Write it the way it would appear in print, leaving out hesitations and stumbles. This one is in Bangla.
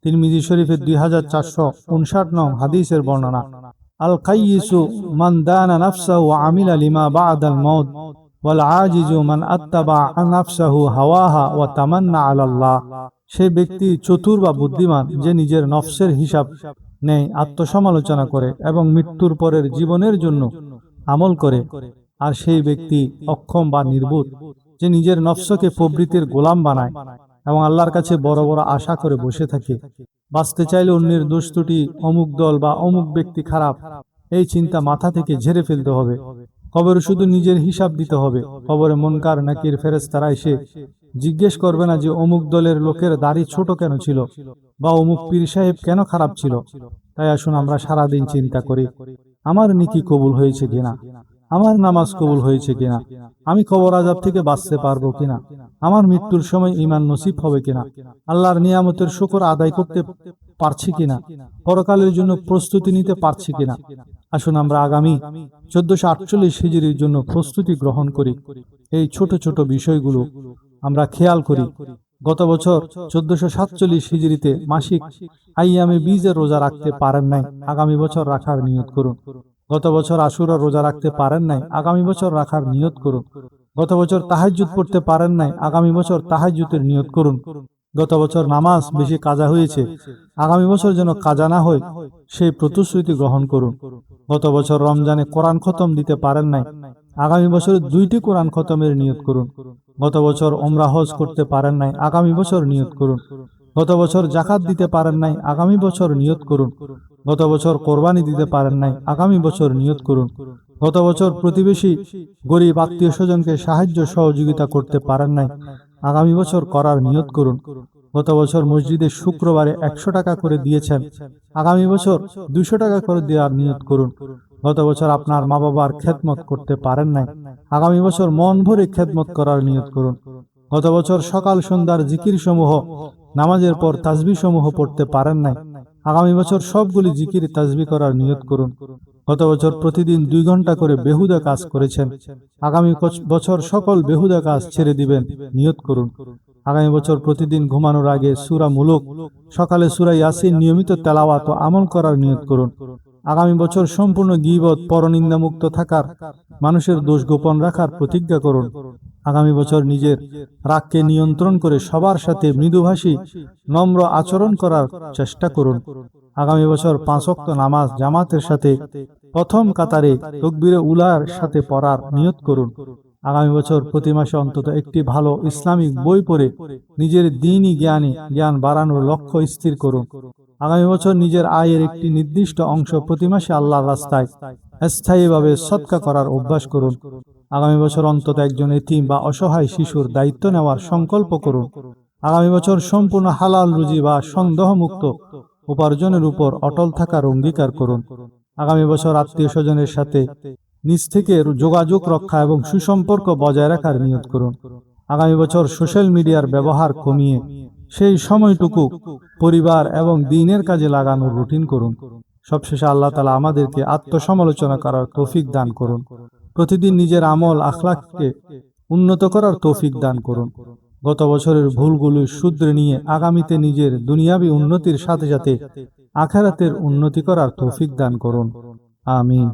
তিরমিজি শরীফের 2459 নং হাদিসের বর্ণনা, আল কাইয়িসু মান দানা নাফসাহু ওয়া আমিলা লিমা বা'দাল মাউত ওয়াল আজিজু মান আত্তাবা নাফসাহু হাওয়াহা ওয়া তামান্না আলাল্লাহ। সে ব্যক্তি চতুর বা বুদ্ধিমান যে নিজের নফসের হিসাব নেয়, আত্মসমালোচনা করে এবং মৃত্যুর পরের জীবনের জন্য আমল করে। আর সেই ব্যক্তি অক্ষম বা নির্বোধ যে নিজের নফসকে প্রবৃত্তির গোলাম বানায় এবং আল্লাহর কাছে বড় বড় আশা করে বসে থাকে। বাঁচতে চাইলে অন্যের দোষ ত্রুটি, অমুক দল বা অমুক ব্যক্তি খারাপ, এই চিন্তা মাথা থেকে ঝেড়ে ফেলতে হবে। কবরে শুধু নিজের হিসাব দিতে হবে। কবরে মুনকার নাকির ফেরেশতারা এসে জিজ্ঞেস করবে না যে অমুক দলের লোকের দাড়ি ছোট কেন ছিল বা অমুক পীর সাহেব কেন খারাপ ছিল। তাই আসুন আমরা সারাদিন চিন্তা করি, আমার নেকি কবুল হয়েছে কিনা, আমার নামাজ কবুল হয়েছে কিনা, আমি কবর আযাব থেকে বাঁচতে পারবো কিনা, আমার মৃত্যুর সময় ঈমান নসিব হবে কিনা, আল্লাহর নিয়ামতের শুকর আদায় করতে পারছি কিনা, পরকালের জন্য প্রস্তুতি নিতে পারছি কিনা। আসুন আমরা আগামী 1448 হিজরির জন্য প্রস্তুতি গ্রহণ করি। এই ছোট ছোট বিষয়গুলো আমরা খেয়াল করি। গত বছর 1447 হিজরিতে মাসিক আইয়ামে বীজের রোজা রাখতে পারেন নাই, আগামী বছর রাখার নিয়ত করুন। গত বছর আশুরার রোজা রাখতে পারেন নাই, আগামী বছর রাখার নিয়ত করুন। গত বছর তাহাজ্জুদ পড়তে পারেন নাই, আগামী বছর তাহাজ্জুদের নিয়ত করুন। গত বছর নামাজ বেশি কাজা হয়েছে, আগামী বছর যেন কাজা না হয় সেই প্রতিশ্রুতি গ্রহণ করুন। গত বছর রমজানে কোরআন খতম দিতে পারেন নাই, আগামী বছর 2টি কোরআন খতমের নিয়ত করুন। গত বছর ওমরা হজ করতে পারেন নাই, আগামী বছর নিয়ত করুন। গত বছর জাকাত দিতে পারেন নাই, আগামী বছর নিয়ত করুন। গত বছর কোরবানি দিতে পারেন নাই, আগামী বছর নিয়ত করুন। গত বছর প্রতিবেশী গরিব আত্মীয় স্বজনকে সাহায্য সহযোগিতা করতে পারেন নাই, আগামী বছর করার নিয়ত করুন। গত বছর মসজিদে শুক্রবারে 100 টাকা করে দিয়েছেন, আগামী বছর 200 টাকা করে দেওয়ার নিয়ত করুন। গত বছর আপনার মা বাবার খেদমত করতে পারেন নাই, আগামী বছর মন ভরে খেদমত করার নিয়ত করুন। গত বছর সকাল সন্ধ্যার জিকির সমূহ, নামাজের পর তাসবিহ সমূহ পড়তে পারেন নাই, আগামী বছর সবগুলি জিকির তাসবিহ করার নিয়ত করুন। গত বছর প্রতিদিন 2 ঘন্টা করে বেহুদা কাজ করেছেন, আগামী বছর সকল বেহুদা কাজ ছেড়ে দিবেন, নিয়ত করুন। আগামী বছর প্রতিদিন ঘুমানোর আগে সূরা মুলক, সকালে সূরা ইয়াসিন নিয়মিত তেলাওয়াত ও আমল করার নিয়ত করুন। আগামী বছর সম্পূর্ণ গীবত, পরনিন্দা মুক্ত থাকার, মানুষের দোষ গোপন রাখার প্রতিজ্ঞা করুন। আগামী বছর নিজের রাগকে নিয়ন্ত্রণ করে সবার সাথে মৃদুভাষী নম্র আচরণ করার চেষ্টা করুন। আগামী বছর 5 ওয়াক্ত নামাজ জামাতের সাথে প্রথম কাতারে তাকবীরে উলার সাথে পড়ার নিয়ত করুন। আগামী বছর প্রতি মাসে অন্তত একটি ভালো ইসলামিক বই পড়ে নিজের দ্বীনি জ্ঞান বাড়ানোর লক্ষ্য স্থির করুন। আগামী বছর নিজের আয়ের একটি নির্দিষ্ট অংশ প্রতি মাসে আল্লাহর রাস্তায় স্থায়ীভাবে সদকা করার অভ্যাস করুন। আগামী বছর অন্তত একজন এতিম বা অসহায় শিশুর দায়িত্ব নেওয়ার সংকল্প করুন। আগামী বছর সম্পূর্ণ হালাল রুজি বা সন্দেহমুক্ত উপার্জনের উপর অটল থাকার অঙ্গীকার করুন। আগামী বছর আত্মীয় স্বজনের সাথে নিজ থেকে যোগাযোগ রক্ষা এবং সুসম্পর্ক বজায় রাখার নিয়ত করুন। আগামী বছর সোশ্যাল মিডিয়ার ব্যবহার কমিয়ে সেই সময়টুকু পরিবার এবং দ্বীনের কাজে লাগানোর রুটিন করুন। সবশেষে আল্লাহ তাআলা আমাদেরকে আত্মসমালোচনা করার তৌফিক দান করুন। প্রতিদিন নিজের আমল আখলাককে উন্নত করার তৌফিক দান করুন। গত বছরের ভুলগুলো শুধরে নিয়ে আগামীতে নিজের দুনিয়াবী উন্নতির সাথে সাথে আখিরাতের উন্নতি করার তৌফিক দান করুন। আমিন।